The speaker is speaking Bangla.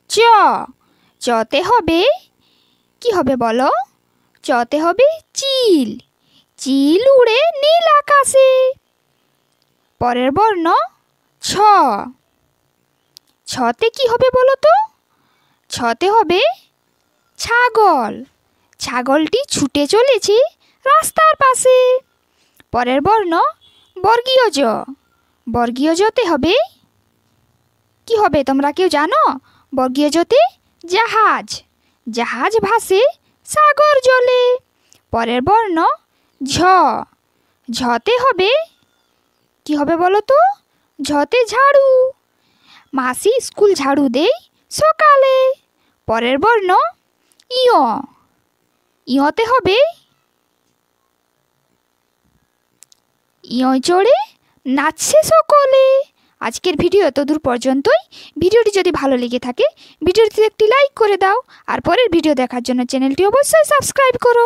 চ। চতে হবে কি হবে বলো? চতে হবে চিল। চিল উড়ে নীল আকাশে। পরের বর্ণ ছ। ছতে কি হবে বলো তো? ছতে হবে ছাগল। ছাগলটি ছুটে চলেছে রাস্তার পাশে। পরের বর্ণ বর্গীয় জ। বর্গীয় জতে হবে কি হবে তোমরা কেউ জানো? বর্গীয় জতে জাহাজ। জাহাজ ভাসে সাগর জলে। পরের বর্ণ ঝ। ঝতে হবে কি হবে বলো তো? ঝতে ঝাড়ু। মাসি স্কুল ঝাড়ু দেয় সকালে। পরের বর্ণ ইয়। ইয়তে হবে ইয় চড়ে নাচছে সকলে। আজকের ভিডিও এতদূর পর্যন্তই। ভিডিওটি যদি ভালো লেগে থাকে ভিডিওটিতে একটি লাইক করে দাও, আর পরের ভিডিও দেখার জন্য চ্যানেলটি অবশ্যই সাবস্ক্রাইব করো।